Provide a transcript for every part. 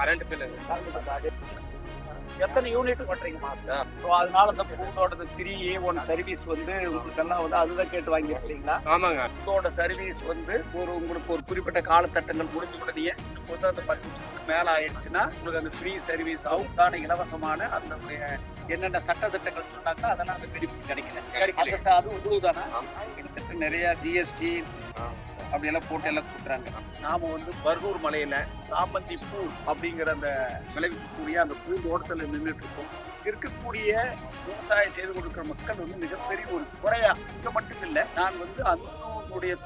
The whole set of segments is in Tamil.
கரண்ட் பில் எத்தனை யூனிட் பண்றீங்க மாசம்? ஸோ அதனால இந்த பூந்தோட்டத்து 3A1 சர்வீஸ் வந்து உங்களுக்கு எல்லாம் வந்து அதுதான் கேட்டு வாங்கிருக்கீங்களா? ஆமாங்க. பூந்தோட்ட சர்வீஸ் வந்து உங்களுக்கு ஒரு குறிப்பிட்ட காலத்தட்டங்கள் முடிஞ்ச உடனே வந்து அந்த 10 நிமிஷத்துக்கு மேல ஆயிடுச்சுன்னா உங்களுக்கு அந்த ஃப்ரீ சர்வீஸ் அவுட்டான இலவசமான அந்த என்னென்ன சட்டத்திட்டங்கள் சொன்னாங்க அதெல்லாம் அந்த பெனிஃபிட் கிடைக்கல. அது உதவுதானா? கிட்டத்தட்ட நிறைய ஜிஎஸ்டி அப்படியெல்லாம் போட்டு எல்லாம் கொடுக்குறாங்க. நாம வந்து பர்கூர் மலையில சாமந்தி பூ அப்படிங்கிற அந்த விளைவிக்கக்கூடிய அந்த பூந்தோட்டத்துல நின்றுட்டு இருக்கோம். இருக்கக்கூடிய விவசாயம் செய்து கொடுக்குற மக்கள் வந்து மிகப்பெரிய ஒரு குறையா இங்க மட்டும் இல்லை. நான் வந்து அந்த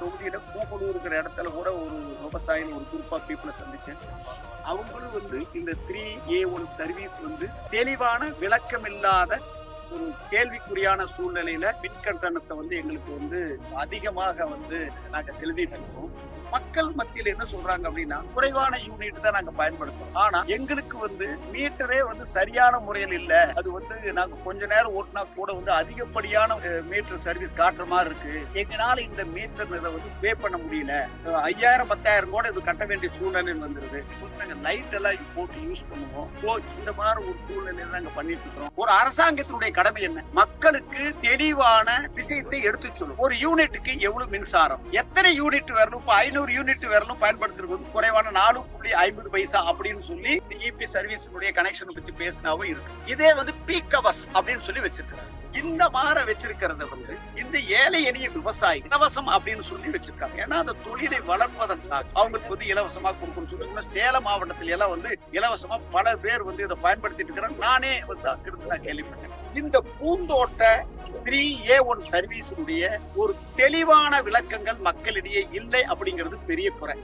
தொகுதியில பூக்குழு இருக்கிற இடத்துல கூட ஒரு விவசாயிகள் ஒரு குரூப் ஆஃப் பீப்புளை சந்திச்சேன். அவங்களும் வந்து இந்த 3A1 சர்வீஸ் வந்து தெளிவான விளக்கம் இல்லாத ஒரு கேள்விக்குறியான சூழ்நிலையில மின் கட்டணத்தை வந்து எங்களுக்கு வந்து அதிகமாக வந்து நாங்க செலுத்திட்டு இருக்கோம். மக்கள் மத்தியில் என்ன சொல்றாங்க அப்படின்னா குறைவான யூனிட் தான் நாங்க பயன்படுத்துறோம். ஆனா எங்களுக்கு வந்து மீட்டரே வந்து சரியான முறையில் இல்ல. அது வந்து நாங்க கொஞ்ச நேரம் ஓட்டினா கூட வந்து அதிகப்படியான மீட்டர் சர்வீஸ் காட்டுற மாதிரி இருக்கு. எங்களால இந்த மீட்டர் வந்து பே பண்ண முடியல. 5000-10,000 கூட இது கட்ட வேண்டிய சூழ்நிலை வந்துருது. நாங்க லைட் எல்லாம் போட்டு யூஸ் பண்ணுவோம். இந்த மாதிரி ஒரு சூழ்நிலையில நாங்க பண்ணிட்டு இருக்கோம். ஒரு அரசாங்கத்தினுடைய கடமை என்ன? மக்களுக்கு தெளிவான விஷயத்தை எடுத்து சொல்லும். ஒரு யூனிட்டுக்கு எவ்வளவு மின்சாரம், எத்தனை யூனிட் வரணும், 500 யூனிட் வரணும் பயன்படுத்துறது குறைவான 4.50 பைசா அப்படின்னு சொல்லி இபி சர்வீஸ் கனெக்ஷன் பத்தி பேசினாவும் இருக்கு. இதே வந்து பீக் அவர்ஸ் அப்படின்னு சொல்லி வச்சிருக்காங்க. இந்த மாதிரி வச்சிருக்கிறத வந்து இந்த ஏழை எளிய விவசாயி இலவசம் அப்படின்னு சொல்லி வச்சிருக்காங்க. ஏன்னா அந்த தொழிலை வளர்ப்பதற்காக அவங்களுக்கு வந்து இலவசமா கொடுக்கணும்னு சொல்லி சேலம் மாவட்டத்தில எல்லாம் வந்து இலவசமா பல பேர் வந்து இதை பயன்படுத்திட்டு இருக்கிறாங்க. நானே வந்து அங்கிருந்து நான் கேள்விப்பட்டேன். இந்த பூந்தோட்ட 3A1 சர்வீஸுடைய ஒரு தெளிவான விளக்கங்கள் மக்களிடையே இல்லை அப்படிங்கிறது பெரிய குறை.